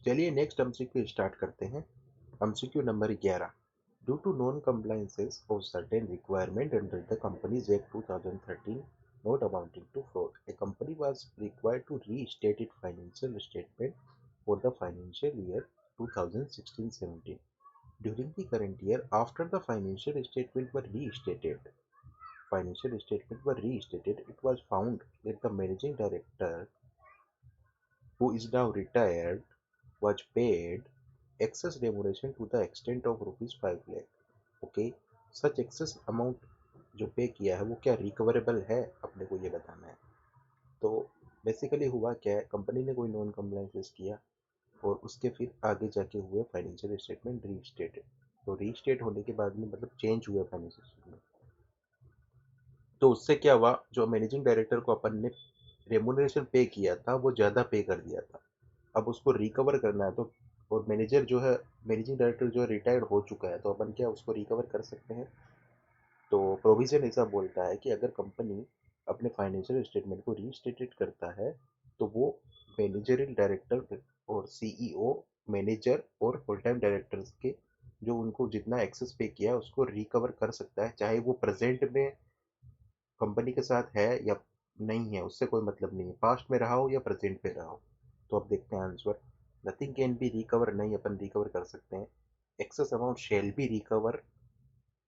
चलिए next MCQ start करते हैं। MCQ number 11। Due to non compliances of certain requirement under the Companies Act 2013 not amounting to fraud, a company was required to restate its financial statement for the financial year 2016-17. During the current year, after the financial statement were restated, it was found that the managing director, who is now retired, was paid excess remuneration to the extent of rupees 5 lakh. Okay, such excess amount जो पे किया है वो क्या recoverable है, अपने को ये बताना है। तो बेसिकली हुआ क्या है, कंपनी ने कोई नॉन कंप्लायंसेस किया और उसके फिर आगे जाके हुए फाइनेंशियल स्टेटमेंट रीस्टेटेड। तो रीस्टेट होने के बाद में मतलब चेंज हुआ फाइनेंशियल स्टेटमेंट। तो उससे क्या हुआ, जो मैनेजिंग डायरेक्टर को अपन ने रेमुनरेशन पे किया था वो ज़्यादा पे कर दिया था। अब उसको रिकवर करना है। तो और मैनेजर जो है, मैनेजिंग डायरेक्टर जो है रिटायर्ड हो चुका है, तो अपन क्या उसको रिकवर कर सकते हैं। तो प्रोविजन ऐसा बोलता है कि अगर कंपनी अपने फाइनेंशियल स्टेटमेंट को रीस्टेटेड करता है तो वो मैनेजरियल डायरेक्टर और सीईओ, मैनेजर और फुल टाइम डायरेक्टर्स के जो उनको जितना एक्सेस पे किया है उसको रिकवर कर सकता है, चाहे वो प्रेजेंट में कंपनी के साथ है या नहीं है, उससे कोई मतलब नहीं है, पास्ट में रहा हो या प्रेजेंट में रहा हो। तो अब देखते हैं answer. Nothing can be recover, नहीं अपन रिकवर कर सकते हैं। Excess amount shall be recover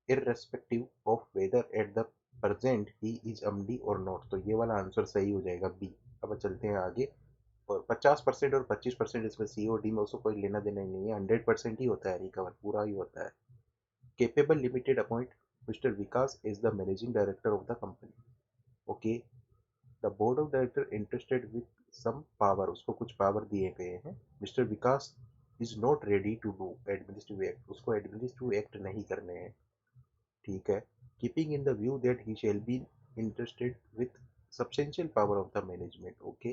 irrespective of whether at the present he is MD or not। तो ये वाला आंसर सही हो जाएगा बी। अब चलते हैं आगे। और 50% और 25% इसमें सीओडी में उसको कोई लेना देना ही नहीं है, 100% ही होता है, रिकवर पूरा ही होता है। Capable limited appoint mister Vikas is the managing director of the company. Okay, the board of director interested with some power, उसको कुछ पावर दिए गए हैं। Mister Vikas is not ready to do administrative act, उसको एडमिनिस्ट्रेटिव एक्ट नहीं करने हैं। ठीक है, keeping in the view that he shall be interested with substantial power of the management. Okay,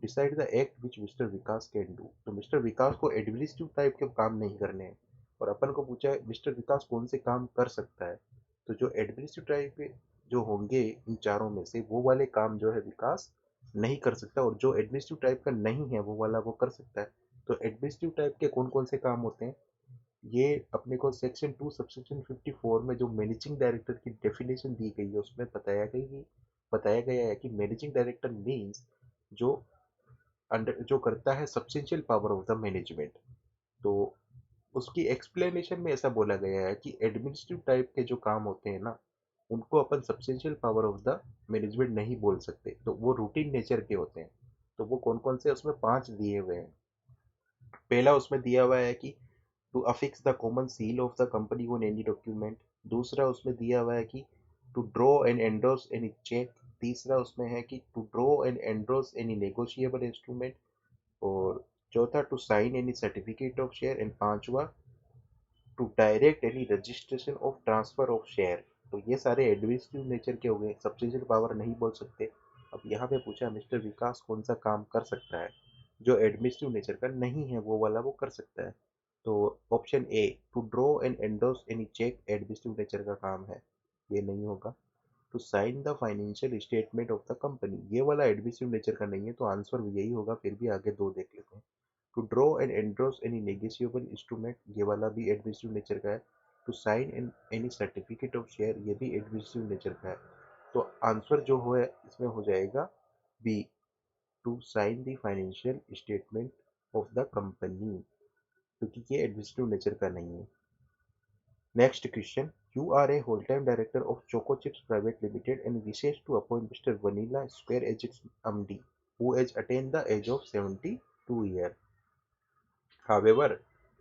decide the act which mister Vikas can do. तो mister विकास को administrative type के काम नहीं करने हैं, और अपन को पूछा है मिस्टर विकास कौन से काम कर सकता है। तो जो एडमिनिस्ट्रेटिव टाइप के जो होंगे इन चारों में से वो वाले काम जो है विकास नहीं कर सकता, और जो एडमिनिस्ट्रेटिव टाइप का नहीं है वो वाला वो कर सकता है। तो एडमिनिस्ट्रेटिव टाइप के कौन कौन से काम होते हैं, ये अपने को सेक्शन 2 सबसेक्शन 54 में जो मैनेजिंग डायरेक्टर की डेफिनेशन दी गई है उसमें बताया गया है कि मैनेजिंग डायरेक्टर मीन्स जो अंडर जो करता है substantial power of the management. तो उसकी एक्सप्लेनेशन में ऐसा बोला गया है कि एडमिनिस्ट्रेटिव टाइप के जो काम होते हैं ना, उनको अपन substantial power of the management नहीं बोल सकते, तो वो रूटीन नेचर के होते हैं। तो वो कौन कौन से, उसमें 5 दिए हुए हैं। पहला उसमें दिया हुआ है कि to affix the common seal of the company on any document. दूसरा उसमें दिया हुआ है कि to draw and endorse any cheque. तीसरा उसमें है कि to draw and endorse any negotiable instrument. और चौथा to sign any certificate of share. And पांचवा to direct any registration of transfer of share. तो ये सारे एडमिनिस्ट्रेटिव नेचर के हो गए, सब्सिडियरी पावर नहीं बोल सकते। अब यहाँ पे पूछा मिस्टर विकास कौन सा काम कर सकता है, जो एडमिनिस्ट्रेटिव नेचर का नहीं है वो वाला वो कर सकता है। तो option A to draw and endorse any cheque administrative nature का काम है, ये नहीं होगा। To sign the financial statement of the company, ये वाला एडमिनिस्ट्रेटिव नेचर का नहीं है, तो आंसर यही होगा। फिर भी आगे दो देख लेते हैं। To draw and endorse any negotiable instrument, ये वाला भी एडमिनिस्ट्रेटिव नेचर का है। To sign any certificate of share, ये भी एडमिनिस्ट्रेटिव नेचर का है। तो आंसर जो है इसमें हो जाएगा B, to sign the financial statement of the company, क्योंकि ये एडमिनिस्ट्रेटिव नेचर का नहीं है। Next question, you are a whole-time director of Choco Chips Private Limited and wishes to appoint Mr. Vanilla Square as its MD, who has attained the age of 72 years. However,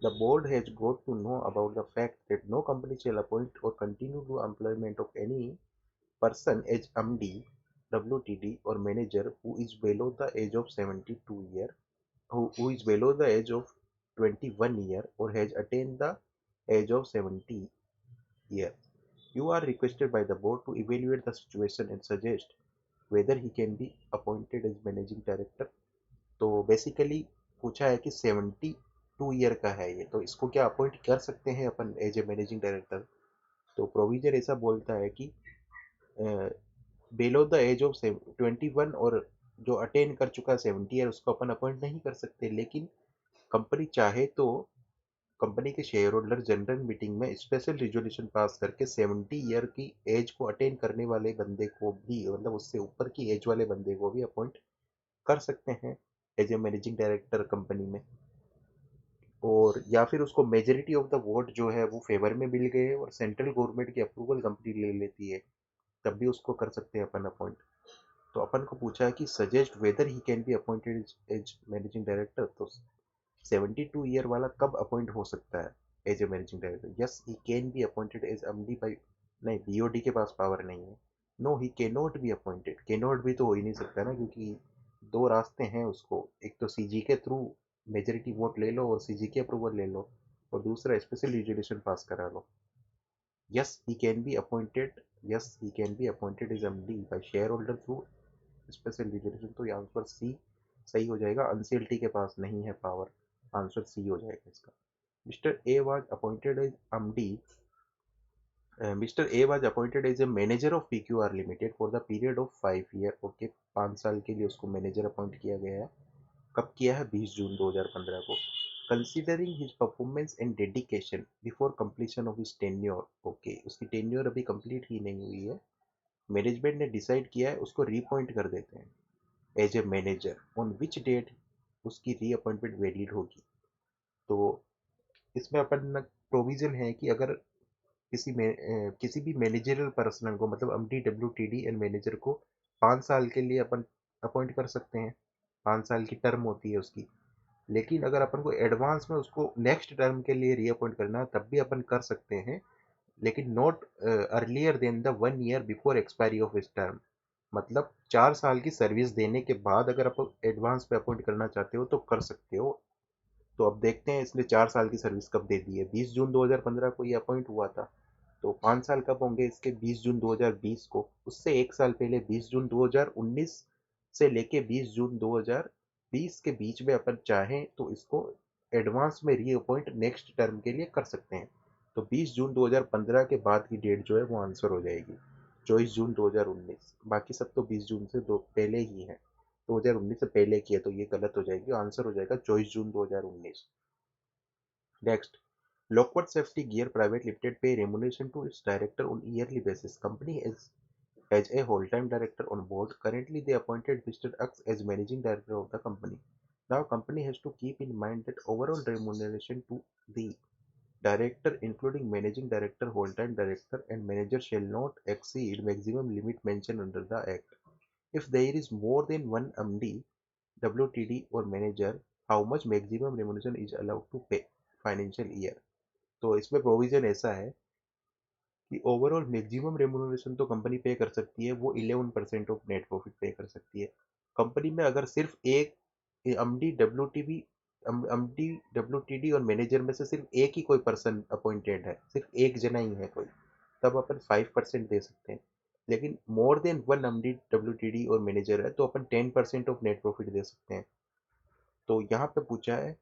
the board has got to know about the fact that no company shall appoint or continue the employment of any person as MD, WTD or manager who is below the age of 72 year, who is below the age of 21 year or has attained the age of 70 year. You are requested by the board to evaluate the situation and suggest whether he can be appointed as managing director। तो basically पूछा है कि 72 year का है ये, तो इसको क्या अपॉइंट कर सकते हैं अपन एज ए मैनेजिंग डायरेक्टर। तो प्रोविजन ऐसा बोलता है कि बिलो द एज ऑफ 21 और जो अटेन कर चुका है 70 ईयर उसको अपन अपॉइंट नहीं कर सकते, लेकिन कंपनी चाहे तो कंपनी के शेयर होल्डर जनरल मीटिंग में स्पेशल रिजोल्यूशन पास करके 70 ईयर की एज को अटेन करने वाले बंदे को भी, मतलब उससे ऊपर की एज वाले बंदे को भी अपॉइंट कर सकते हैं as a managing director company में। और या फिर उसको मेजोरिटी ऑफ द वोट जो है वो फेवर में मिल गए और सेंट्रल गवर्नमेंट की अप्रूवल कंपनी ले लेती है, तब भी उसको कर सकते हैं अपन अपॉइंट। तो अपन को पूछा है कि suggest whether he can be appointed as managing director. तो 72 ईयर वाला कब अपॉइंट हो सकता है as a managing director? Yes he can be appointed as MD by, नहीं बीओडी के पास पावर नहीं है। No he can not be appointed, can not भी तो हो ही नहीं सकता ना, क्योंकि दो रास्ते हैं उसको, एक तो सीजी के थ्रू मेजोरिटी वोट ले लो और सीजी की अप्रूवल ले लो, और दूसरा स्पेशल रिजोल्यूशन पास करा लो। Yes he can be appointed, yes he can be appointed as MD by shareholder through special resolution. तो ये आंसर सी सही हो जाएगा, अनसीएलटी के पास नहीं है पावर, आंसर सी हो जाएगा इसका। Mister A was appointed as MD, mister A was appointed as a manager of PQR limited for the period of 5 year. Okay, 5 साल के लिए उसको मैनेजर अपॉइंट किया गया है। कब किया है? 20 जून 2015 को। Considering his performance and dedication before completion of his tenure. Okay, उसकी टेन्योर अभी कंप्लीट ही नहीं हुई है, मैनेजमेंट ने डिसाइड किया है उसको रीअपॉइंट कर देते हैं as a manager. On which date उसकी रीअपॉइंटमेंट वैलिड होगी? तो इसमें अपन प्रोविजन है कि अगर किसी भी मैनेजरल पर्सनल को, मतलब एमडी डब्ल्यूटीडी एंड मैनेजर को 5 साल के लिए अपन अपॉइंट कर सकते हैं, 5 साल की टर्म होती है उसकी। लेकिन अगर अपन को एडवांस में उसको नेक्स्ट टर्म के लिए रीअपॉइंट करना है तब भी अपन कर सकते हैं, लेकिन not earlier than the 1 year before expiry of इस टर्म। मतलब 4 साल की सर्विस देने के बाद अगर आप एडवांस पे अपॉइंट करना चाहते हो तो कर सकते हो। तो अब देखते हैं इसने 4 साल की सर्विस कब दे दी है। 20 जून 2015 को ये अपॉइंट हुआ था, तो 5 साल कब होंगे इसके? 20 जून 2020 को। उससे एक साल पहले 20 जून 2019 से लेके 20 जून 2020 के बीच में अपन चाहें तो इसको एडवांस में री अपॉइंट नेक्स्ट टर्म के लिए कर सकते हैं। तो 20 जून 2015 के बाद की डेट जो है वो आंसर हो जाएगी 24 जून 2019। बाकी सब तो 20 जून से दो पहले ही है, 2019 से पहले की है, तो ये गलत हो जाएगी, आंसर हो जाएगा 24 जून 2019। Next, Lockwood Safety Gear Private Limited pay remuneration to its director on yearly basis. Company has a whole-time director on board. Currently, they appointed Mr. X as managing director of the company. Now, company has to keep in mind that overall remuneration to the director, including managing director, whole-time director, and manager, shall not exceed maximum limit mentioned under the Act. If there is more than one MD, WTD, or manager, how much maximum remuneration is allowed to pay? Financial year. तो इसमें provision ऐसा है कि overall maximum remuneration तो company पे कर सकती है, वो 11% ऑफ नेट प्रॉफिट पे कर सकती है। कंपनी में अगर सिर्फ एक एमडी डब्ल्यूटीबी एमडी डब्ल्यूटीडी और मैनेजर में से सिर्फ एक ही कोई पर्सन अपॉइंटेड है, सिर्फ एक जना ही है कोई, तब अपन 5% दे सकते हैं। लेकिन more than one MD WTD और मैनेजर है तो अपन 10% ऑफ नेट प्रॉफिट दे सकते हैं। तो यहाँ पे पूछा है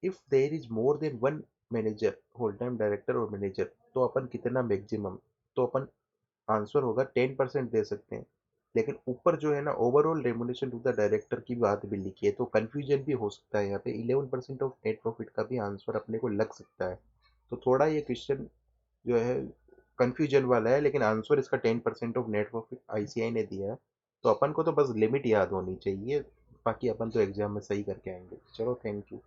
if there is more than one manager, whole time director और मैनेजर, तो अपन कितना मैक्सिमम? तो अपन आंसर होगा 10% दे सकते हैं। लेकिन ऊपर जो है ना overall remuneration to the director की बात भी लिखी है, तो कंफ्यूजन भी हो सकता है यहाँ पे, 11% ऑफ नेट प्रॉफिट का भी आंसर अपने को लग सकता है। तो थोड़ा ये क्वेश्चन जो है कंफ्यूजन वाला है, लेकिन आंसर इसका 10% ऑफ नेट प्रॉफिट आईसीआई ने दिया है। तो अपन को तो बस लिमिट याद होनी चाहिए, बाकी अपन तो एग्जाम में सही करके आएंगे। चलो, थैंक यू।